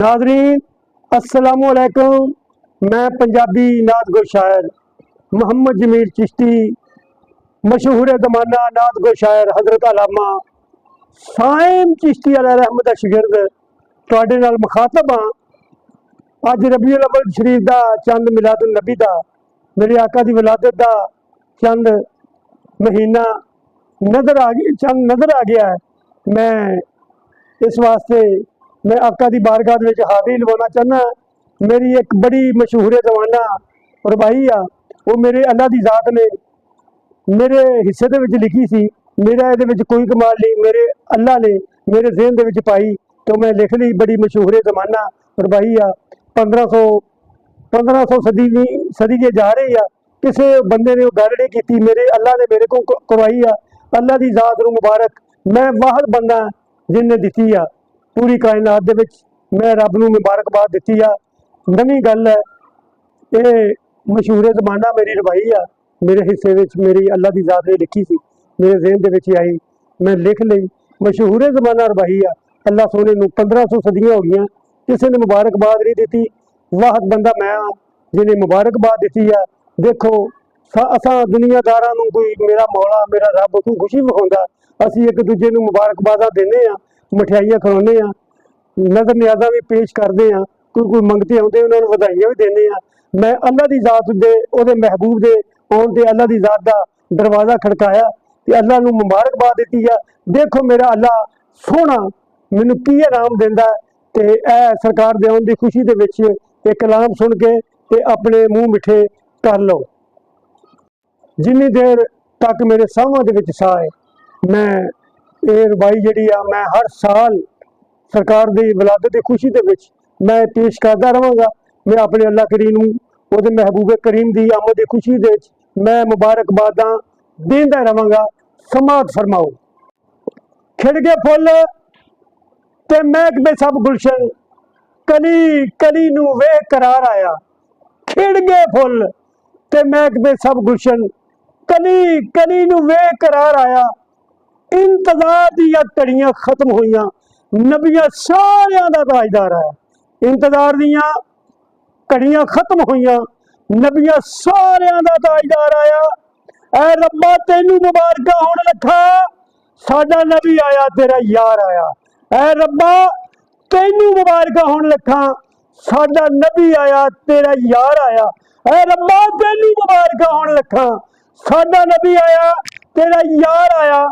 नाज़रीन अस्सलामु अलैकुम। मैं पंजाबी नात गो शायर मोहम्मद जमीर चिश्ती मशहूर ज़माना नात गो शायर हज़रत अल्लामा साइम चिश्ती अलैहिर्रहमत दा शागिर्द तुहाडे नाल मुखातब हाँ। अज रबीउल अव्वल शरीफ दा चंद मिलादुन नबी दा मेरे आका दी विलादत दा चंद महीना नज़र आ गया है। मैं इस वास्ते मैं आका दी बारगाह विच हाज़री लवाना चाहना। मेरी एक बड़ी मशहूर ज़माना रबाई आ, वो मेरे अल्लाह दी ज़ात ने मेरे हिस्से दे विच लिखी सी। मेरा इहदे विच कोई कमाल नहीं, मेरे अल्लाह ने मेरे ज़हन दे विच पाई तो मैं लिख ली। बड़ी मशहूर ज़माना रबाई आ। 1500 सदी के जा रही आ। किसी बंदे ने गल नहीं की, मेरे अल्लाह ने मेरे को करवाई आ। अल्लाह की ज़ात नूं मुबारक। मैं वाहद बंदा जिन्हें दिती आ पूरी कायनात दे विच, मैं रब नूं मुबारकबाद दिती आ। नवीं गल है, ये मशहूर ज़माना मेरी रवाई आ। मेरे हिस्से विच मेरी अल्लाह की ज़ात ने लिखी सी, मेरे ज़हन दे विच आई, मैं लिख ली। मशहूर ज़माना रवाई आ। अल्लाह सोने नूं 1500 सदियां हो गई, किसी ने मुबारकबाद नहीं दी। वाहद बंदा मैं हाँ जिन्हें मुबारकबाद दी है। देखो असा दुनियादारां नूं कोई मेरा मौला मेरा रब कोई खुशी विखाउंदा, असीं एक दूजे नूं मुबारकबादां दिंदे आ, मठियाइयां खिलाउने आ, नज़र न्याज़ां भी पेश करते हैं। कोई मंगते आउंदे उन्हां नूं वधाइयां भी दिंदे आ। मैं अल्लाह की ज़ात दे उहदे महबूब दे आउण ते अल्लाह की ज़ात दा दरवाज़ा खड़काया ते अल्लाह नूं मुबारकबाद दी है। देखो मेरा अल्लाह सोहना मैनूं की इनाम दिंदा ते ऐ सरकार दे आउण दी खुशी दे विच एक कलाम सुन के ते अपने मूँह मिठे कर लो। जिन्नी देर तक मेरे साहां दे विच साह है, मैं ये रबाई जिहड़ी आ मैं हर साल सरकार की विलादत की खुशी दे विच मैं पेश करता रहांगा। मैं अपने अल्लाह करीम नूं उहदे महबूबे करीम की आमद की खुशी दे विच मैं मुबारकबादां देंदा रहांगा। समात फरमाओ। खिड़ गए फुल ते महकमे सब गुलशन, कली कली नूं वेख करार आया। खिड़ गए फुल ते महकमे सब गुलशन, कली कली नूं वेख करार आया। इंतजार दियां घड़ियां खत्म होइयां, नबियां सारियां दा ताजदार आया। इंतजार दियां घड़ियां खत्म होइयां, नबियां सारियां दा ताजदार आया। ऐ रब्बा तेनू मुबारक होण लखा, साडा नबी आया तेरा यार आया। ऐ रब्बा तेनू मुबारक होण लखा, साडा नबी आया तेरा यार आया। ऐ रब्बा तेनू मुबारक होण लखा, साडा नबी आया तेरा यार आया।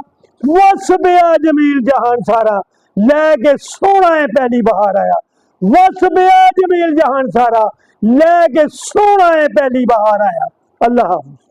वस बिया जमील जहान सारा, लैके सोना है पहली बहार आया। वस बिया जमील जहान सारा, लैके सोना है पहली बहार आया। अल्लाह हाफ़िज़।